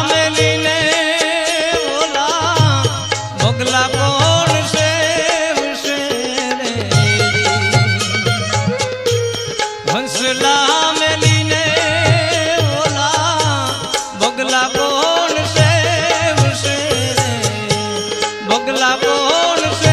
मेली ने बोला मोगला कौन से हंसला मेली ने बोला मोगला कौन से मोगला कौन से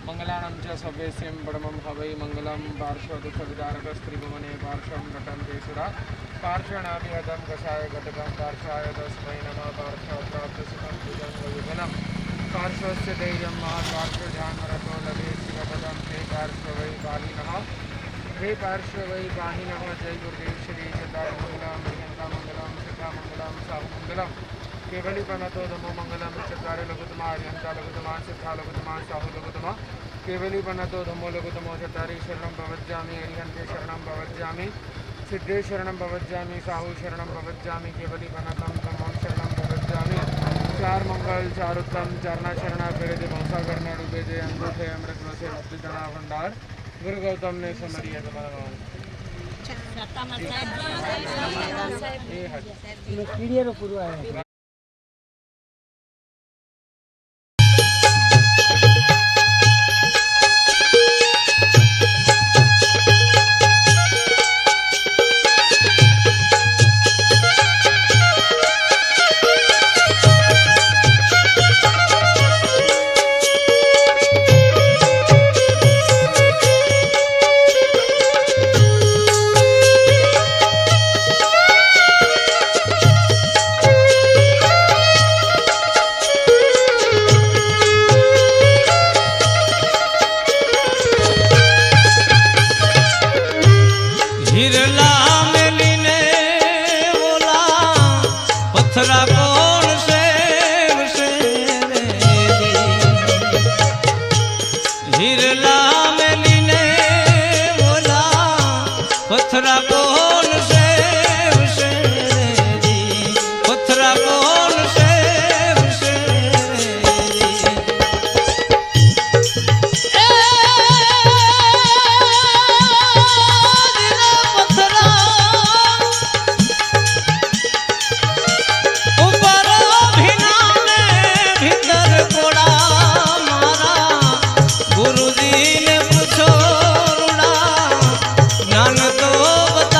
मंगलानं च सव्यस्यं परमं हवै मंगलं पार्श्वदुःखविदारकस्त्रिभुवने पार्श्वं नटन्ते सुरा पार्श्वनाभिहतं कषाय घटकं पार्श्वाय तस्मै नमः पार्श्वप्राप्तसुखं भुजङ्गयुगलं पार्श्वस्य धैर्यं महापार्श्वध्यानरतो लभे शिवपदं हे पार्श्ववै पाहिनः हे पार्श्ववै पाहिनः जय गुरुदेव श्री चतारमङ्गलं प्रियङ्कामङ्गलं शिखामङ्गलं साहुमङ्गलं केवलीपनतो नमो मंगलम चत्वारे लघुतमा अर्यंता लघुतमा सिद्धा लघुतमा साहु लघुतमा केवलीपनतो नमो लघुतमो चत्वारे शरणं भवज्जामि अर्यन्ते शरणं भवज्जामि सिद्धे शरणं भवज्जामि साहु शरणं भवज्जामि केवलीपनतं तमं शरणं भवज्जामि चार मंगल चार उत्तम चारणा शरणा फेरे दे मौसा करना डूबे दे अंगूठे अमृत से मुक्ति जना भंडार गुरु गौतम ने सुमरिया तुम्हारा हिरला मेली ने बोला पत्थरा कौन से हिरला मेली ने बोला पत्थरा कौन से पत्थरा कौन से गुरुजी ने पूछो रुड़ा ज्ञान तो बता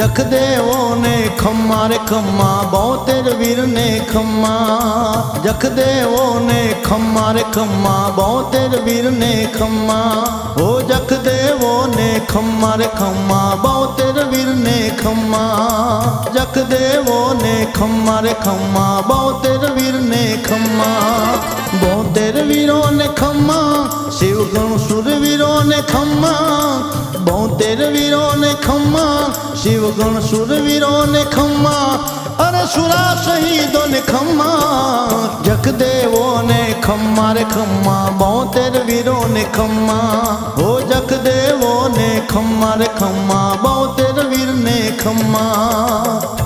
જખ દેવો ને ખમ્મા રે ખમ્મા, બોતેર વીર ને ખમ્મા. જખ દેવો ને ખમ્મા રે ખમ્મા, બોતેર વીર ને ખમ્મા. ઓ જખ દેવો ને ખમ્મા રે ખમ્મા, બોતેર વીર ને ખમ્મા. જખ દેવો ને ખમ્મા રે ખમ્મા, બોતેર વીર ને ખમ્મા. બોતેર વીરો ને ખમ્મા, શિવગણ સુરવીરો ને ખમ્મા. બોતેર વીરો ને ખમ્મા, શિવગણ સુરવીરો ને ખમ્મા. અરે સુરા શહીદો ને ખમ્મા. જખ દેવો ને ખમ્મા રે ખમ્મા, બોતેર વીરો ને ખમ્મા. હો જખ દેવો ને ખમ્મા રે ખમ્મા, બોતેર વીર ને ખમ્મા.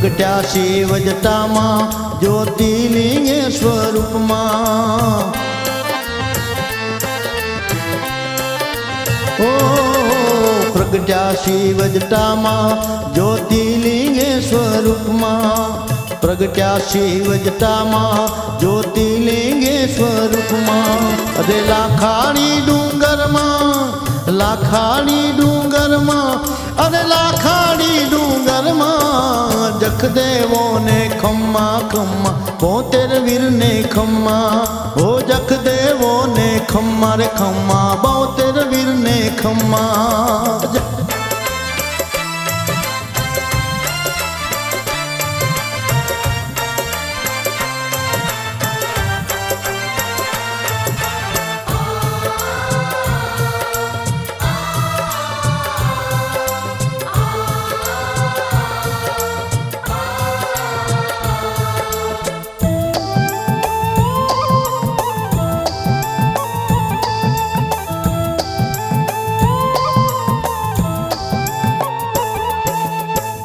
પ્રગટ્યા શિવ જટામાં, જ્યોતિલિંગે સ્વરૂપમાં. ઓ પ્રગટ્યા શિવ જટામાં, જ્યોતિલિંગે સ્વરૂપમાં. પ્રગટ્યા શિવ જટામાં, જ્યોતિલિંગે સ્વરૂપમાં. અરે લાખાણી ડુંગરમાં, લાખાણી ડુંગરમાં, અરે લાખાણી ડુંગરમાં. જખ દેવો ને ખમ્મા ખમ્મા, બોતેર વીર ને ખમ્મા. હો જખ દેવો ને ખમ્મા રે ખમ્મા, બોતેર વીર ને ખમ્મા.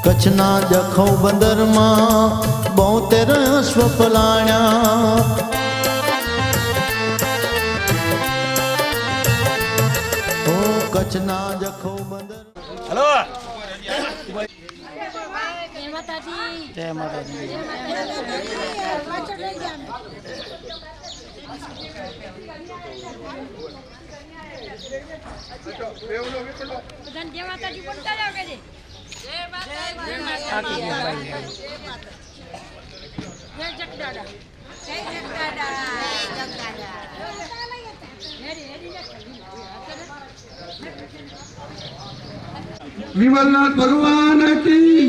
કચ્છના જખૌ બંદરમાં, બોતેર અશ્વ પલાણ્યા. ઓ કચ્છના જખૌ બંદર. હલો જય માતાજી. જય માતાજી. બધાને જય માતાજી બોલતા જાવ કે જય માતાજી. જય આખી માતાજી. જય જય જગદાદા. જય જગદાદા. જય જગદાદા. વિમલનાથ ભગવાન કી.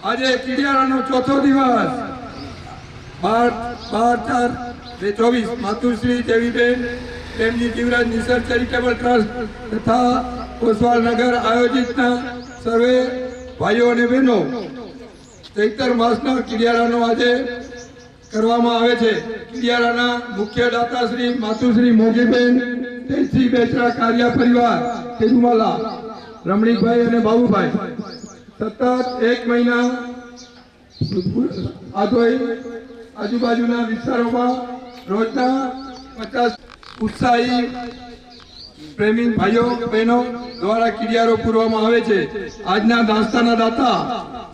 આજે કિડિયારાનો ચોથો દિવસ 12/4/2024 માતુશ્રી દેવીબેન તેમની જીવરાજ નિસર્ગ ચેરિટેબલ ટ્રસ્ટ તથા ઓસવાલ નગર આયોજિતના સર્વે ભાઈઓ અને બહેનો ચૈતર માસના કિડિયારાનો આજે કરવામાં આવે છે. કિડિયારાના મુખ્ય દાતા શ્રી માતુશ્રી મોગીબેન તેજસી બેચરા કાર્ય પરિવાર તિરુમલા રમણીકભાઈ અને બાબુભાઈ સતત 1 મહિના આજુબાજુના વિસ્તારોમાં રોજના 50 ઉત્સાહી પ્રેમી ભાઈઓ બહેનો દ્વારા કિડિયારો પૂરવામાં આવે છે. આજના નાસ્તાના દાતા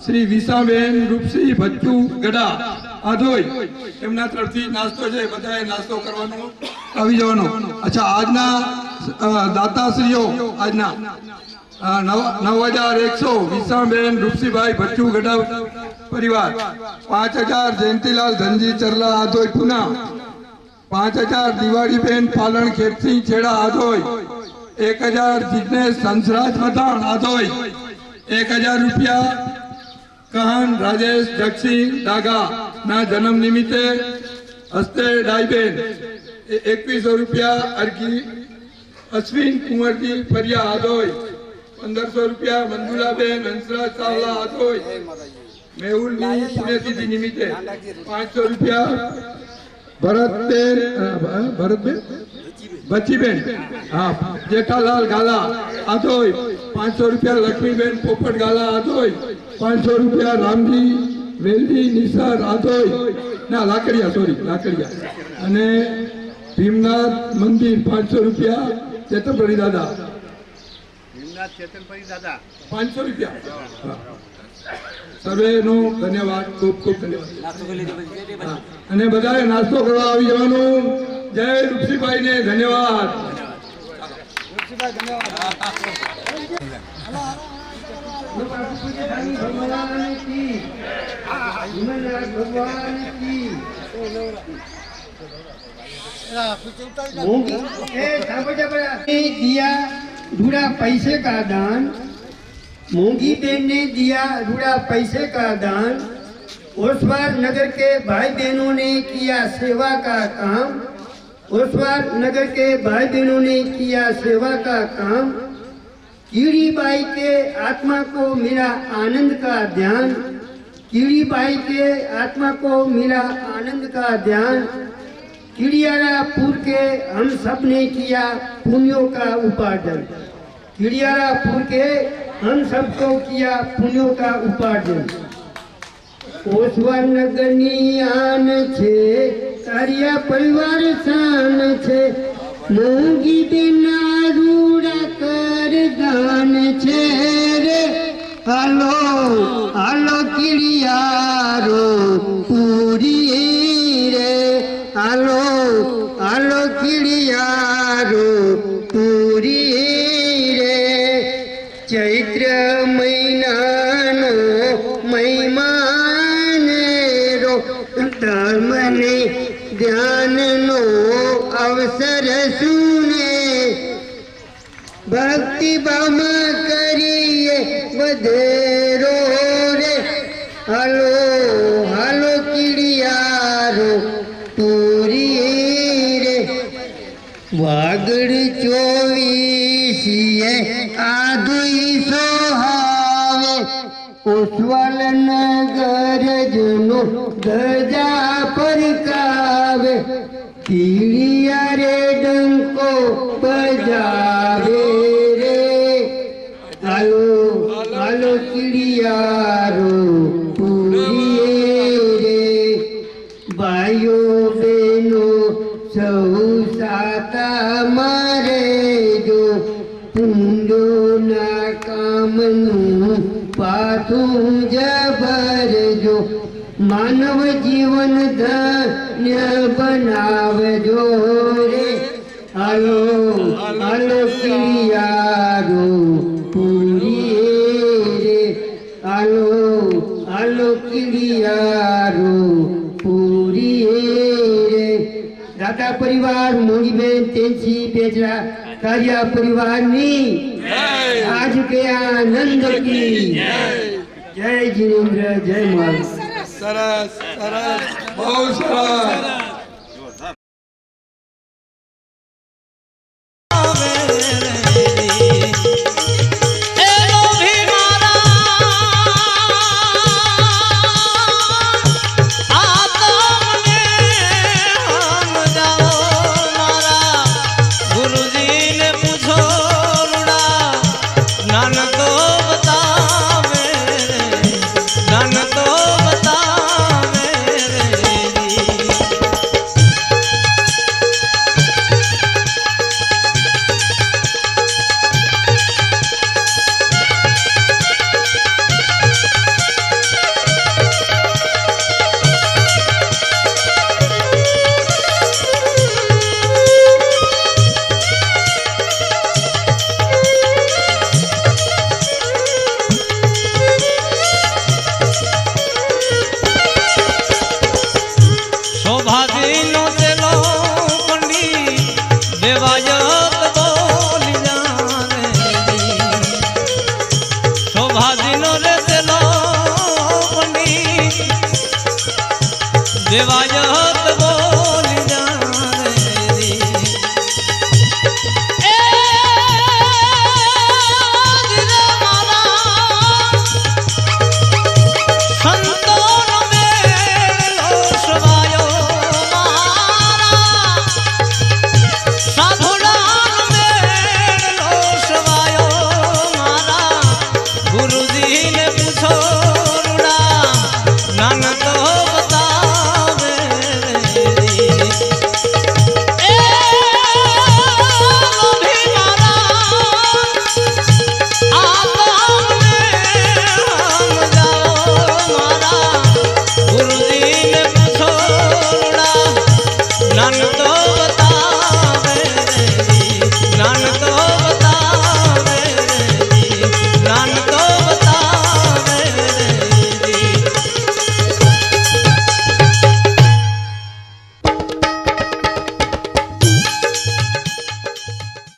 શ્રી વિસાબેન રૂપસિંહ ભચ્ચુ ગડા આધોઈ એમના તરફથી નાસ્તો છે. બધાએ નાસ્તો કરવાનો આવી જવાનો. અચ્છા, આજના દાતાશ્રીઓ આજના 9100 વિસાબેન રૂપસિંહભાઈ ભચ્ચુ ગડા પરિવાર, 5000 જયંતિલાલ ધનજી ચરલા આધોઈ પુના, 5000 દિવાળીબેન પાલણ ખેતસિંહ છેડા આધોઈ, 1000 જિગ્નેશ હંસરાજ મધાણ આધોઈ, 1000 રૂપિયા કહાન રાજેશ જગસિંહ ડાગા ના જન્મ નિમિત્તે હસ્તે ડાઈબેન, 2100 રૂપિયા અરકી અશ્વિન કુંવરજી ફરિયા આધોઈ, 1500 રૂપિયા મંજુલાબેન હંસરાજ સાવલા આધોઈ મેહુલની પુણ્યતિથિ નિમિત્તે, 500 રૂપિયા ભરતબેન બચીબેન જેઠાલાલ ગાલા આધોઈ 500 રૂપિયા લક્ષ્મીબેન પોપટ ગાલા આધોઈ, 500 રૂપિયા રામજી વેલજી નિસાર આધોઈ ના લાકડિયા અને ભીમનાથ મંદિર 500 રૂપિયા ચેતનપરી દાદા, 500 રૂપિયા. સર્વેનો ધન્યવાદ, ખૂબ ખૂબ ધન્યવાદ. અને બધાએ નાસ્તો કરવા આવી જવાનું. જય રૂપસીભાઈ ને ધન્યવાદ. दिया रूड़ा पैसे का दान, मोंगी बहन ने दिया रूड़ा पैसे का दान, ओसवार नगर के भाई बहनों ने किया सेवा का काम, ओसवार नगर के भाई बहनों ने किया सेवा का काम। कीड़ी बाई के आत्मा को मिला आनंद का ध्यान, कीड़ी बाई के आत्मा को मिला आनंद का ध्यान। किड़ियारापुर के हम सब ने किया पुण्यों का उपार्जन, किड़ियारापुर के हम सबको किया पुण्यों का उपार्जन। ओसवार नगरनी आन छे, तारिया परिवार शान छे, मोंगी बिना रूड़ा कर दान छे रे। हालो हालो किड़ियारो पूरी रे, हालो हालो किड़ियारो पूरी रे। चैत्र महीनानो महिमान रो, धर्म ने ध्यान नो अवसर सुने, भक्ति भाव करिए बधेरो रे। हालो हालो किड़ियारो पूरी रे। वागड़ 24 आधुई सोहावे, ओसवाल नगर जुनो गजा परकावे, कीड़िया रे डंको बजावे रे। हालो हालो किड़ियारो पूरी रे। भाइयो बहनो सौ साता मारे जो, पूंडो ना कामनु पाथू जबर जो, मानव जीवन धन्य बनावजो रे। हालो हालो किड़ियारो पूरी रे, हालो हालो किड़ियारो पूरी रे। दादा परिवार मोगीबेन तेजी बेजरा कार्या परिवार नी आज के आनंद की जय जिनेन्द्र, जय माल। સરસ સરસ, બહુ સરસ. देवायत